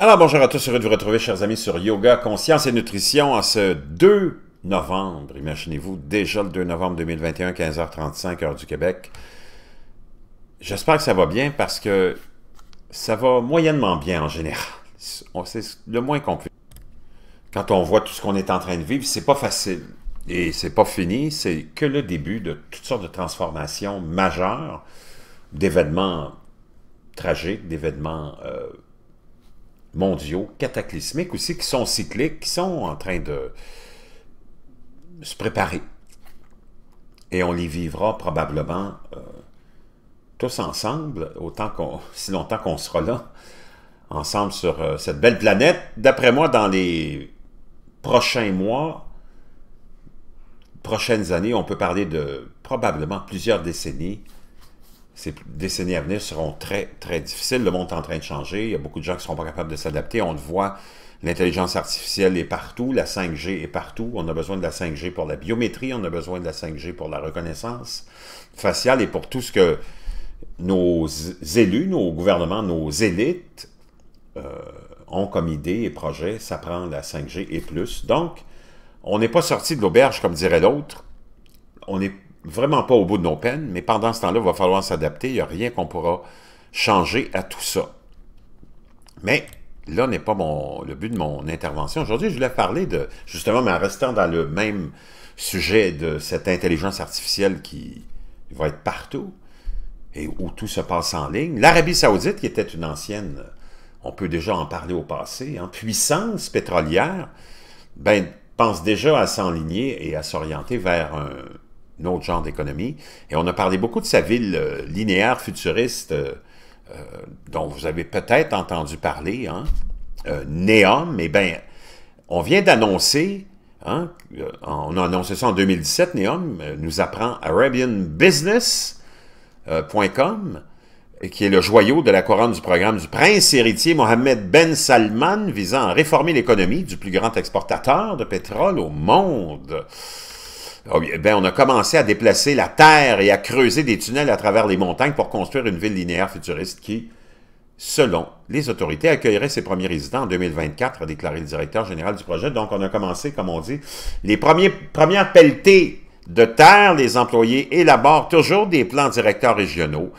Alors bonjour à tous, heureux de vous retrouver chers amis sur Yoga, Conscience et Nutrition en ce 2 novembre. Imaginez-vous, déjà le 2 novembre 2021, 15h35, heure du Québec. J'espère que ça va bien parce que ça va moyennement bien en général. C'est le moins qu'on peut. Quand on voit tout ce qu'on est en train de vivre, c'est pas facile. Et c'est pas fini, c'est que le début de toutes sortes de transformations majeures, d'événements tragiques, d'événements mondiaux, cataclysmiques aussi, qui sont cycliques, qui sont en train de se préparer. Et on les vivra probablement tous ensemble, si longtemps qu'on sera là, ensemble sur cette belle planète. D'après moi, dans les prochains mois, prochaines années, on peut parler de probablement plusieurs décennies. Ces décennies à venir seront très, très difficiles. Le monde est en train de changer. Il y a beaucoup de gens qui ne seront pas capables de s'adapter. On le voit, l'intelligence artificielle est partout. La 5G est partout. On a besoin de la 5G pour la biométrie. On a besoin de la 5G pour la reconnaissance faciale et pour tout ce que nos élus, nos gouvernements, nos élites ont comme idée et projet. Ça prend la 5G et plus. Donc, on n'est pas sorti de l'auberge, comme dirait l'autre. On n'est vraiment pas au bout de nos peines, mais pendant ce temps-là, il va falloir s'adapter. Il n'y a rien qu'on pourra changer à tout ça. Mais là n'est pas le but de mon intervention. Aujourd'hui, je voulais parler de, justement, mais en restant dans le même sujet de cette intelligence artificielle qui va être partout et où tout se passe en ligne. L'Arabie Saoudite, qui était une ancienne, on peut déjà en parler au passé, puissance pétrolière, pense déjà à s'enligner et à s'orienter vers un autre genre d'économie. Et on a parlé beaucoup de sa ville linéaire futuriste dont vous avez peut-être entendu parler, Neom. Eh bien, on vient d'annoncer, on a annoncé ça en 2017, Neom nous apprend arabianbusiness.com, qui est le joyau de la couronne du programme du prince héritier Mohammed Ben Salman, visant à réformer l'économie du plus grand exportateur de pétrole au monde. On a commencé à déplacer la terre et à creuser des tunnels à travers les montagnes pour construire une ville linéaire futuriste qui, selon les autorités, accueillerait ses premiers résidents en 2024, a déclaré le directeur général du projet. Donc, on a commencé, comme on dit, les premières pelletées de terre. Les employés élaborent toujours des plans directeurs régionaux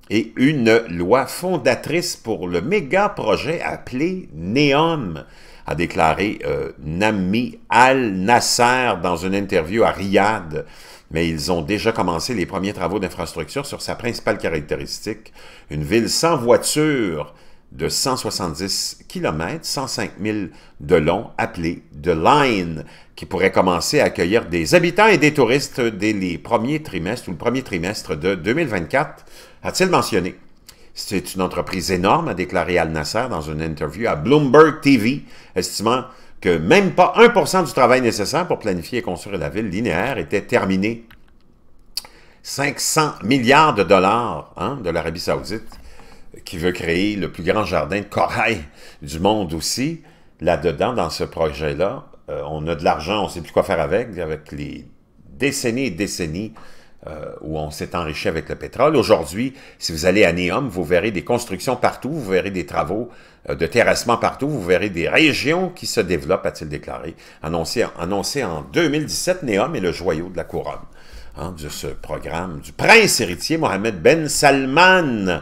et une loi fondatrice pour le méga projet appelé Neom, a déclaré Nami Al-Nasser dans une interview à Riyad. Mais ils ont déjà commencé les premiers travaux d'infrastructure sur sa principale caractéristique, une ville sans voiture de 170 km, 105 000 de long, appelée The Line, qui pourrait commencer à accueillir des habitants et des touristes dès les premiers trimestres ou le premier trimestre de 2024, a-t-il mentionné. C'est une entreprise énorme, a déclaré Al-Nasser dans une interview à Bloomberg TV, estimant que même pas 1% du travail nécessaire pour planifier et construire la ville linéaire était terminé. 500 milliards de dollars de l'Arabie Saoudite, qui veut créer le plus grand jardin de corail du monde aussi. Là-dedans, dans ce projet-là, on a de l'argent, on ne sait plus quoi faire avec les décennies et décennies où on s'est enrichi avec le pétrole. Aujourd'hui, si vous allez à Neom, vous verrez des constructions partout, vous verrez des travaux de terrassement partout, vous verrez des régions qui se développent, a-t-il déclaré. Annoncé en 2017, Neom est le joyau de la couronne de ce programme du prince héritier Mohammed Ben Salman.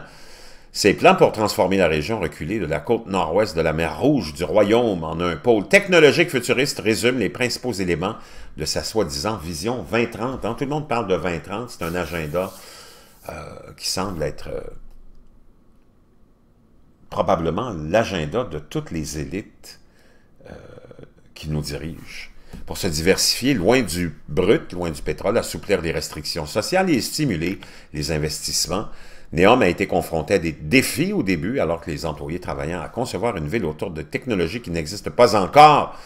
Ses plans pour transformer la région reculée de la côte nord-ouest de la mer Rouge du Royaume en un pôle technologique futuriste résument les principaux éléments de sa soi-disant vision 2030. Tout le monde parle de 2030, c'est un agenda qui semble être probablement l'agenda de toutes les élites qui nous dirigent. Pour se diversifier, loin du brut, loin du pétrole, assouplir les restrictions sociales et stimuler les investissements. Neom a été confronté à des défis au début, alors que les employés travaillant à concevoir une ville autour de technologies qui n'existent pas encore.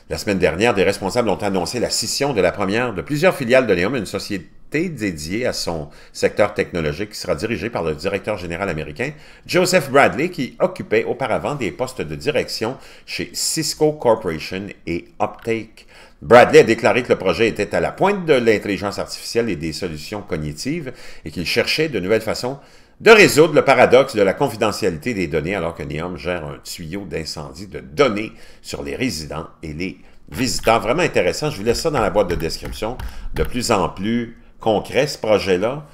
La semaine dernière, des responsables ont annoncé la scission de la première de plusieurs filiales de Neom, une société dédiée à son secteur technologique qui sera dirigée par le directeur général américain Joseph Bradley, qui occupait auparavant des postes de direction chez Cisco Corporation et Uptake. Bradley a déclaré que le projet était à la pointe de l'intelligence artificielle et des solutions cognitives et qu'il cherchait de nouvelles façons de résoudre le paradoxe de la confidentialité des données alors que NEOM gère un tuyau d'incendie de données sur les résidents et les visiteurs. Vraiment intéressant, je vous laisse ça dans la boîte de description. De plus en plus concret, ce projet-là.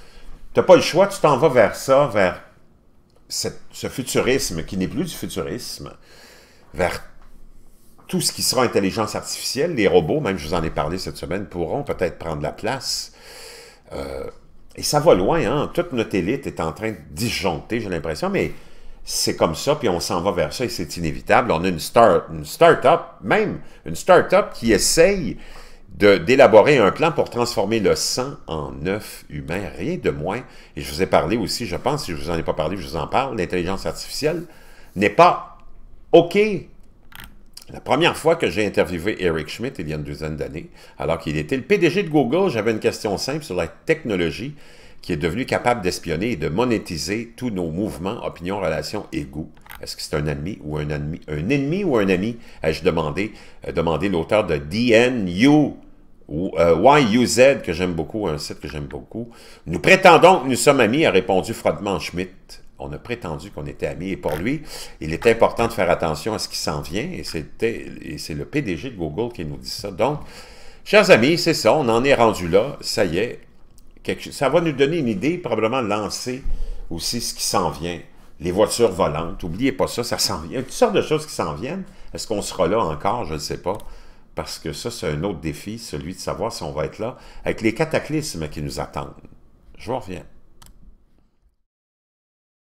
Tu n'as pas le choix, tu t'en vas vers ça, vers ce futurisme qui n'est plus du futurisme, vers tout ce qui sera intelligence artificielle. Les robots, même je vous en ai parlé cette semaine, pourront peut-être prendre la place. Et ça va loin, hein? Toute notre élite est en train de disjoncter, j'ai l'impression, mais c'est comme ça, puis on s'en va vers ça, et c'est inévitable. On a une start-up, même une start-up qui essaye d'élaborer un plan pour transformer le sang en œuf humain, rien de moins. Et je vous ai parlé aussi, je pense, si je ne vous en ai pas parlé, je vous en parle, l'intelligence artificielle n'est pas OK. La première fois que j'ai interviewé Eric Schmidt, il y a une douzaine d'années, alors qu'il était le PDG de Google, j'avais une question simple sur la technologie qui est devenue capable d'espionner et de monétiser tous nos mouvements, opinions, relations et goûts. Est-ce que c'est un ennemi ou un ami? Ai-je demandé l'auteur de DNU ou YUZ, que j'aime beaucoup, un site que j'aime beaucoup. Nous prétendons que nous sommes amis, a répondu froidement Schmidt. On a prétendu qu'on était amis, et pour lui, il est important de faire attention à ce qui s'en vient, et c'est le PDG de Google qui nous dit ça. Donc, chers amis, c'est ça, on en est rendu là, ça y est, ça va nous donner une idée, probablement lancer aussi ce qui s'en vient. Les voitures volantes, n'oubliez pas ça, ça s'en vient. Il y a toutes sortes de choses qui s'en viennent. Est-ce qu'on sera là encore? Je ne sais pas. Parce que ça, c'est un autre défi, celui de savoir si on va être là, avec les cataclysmes qui nous attendent. Je vous reviens.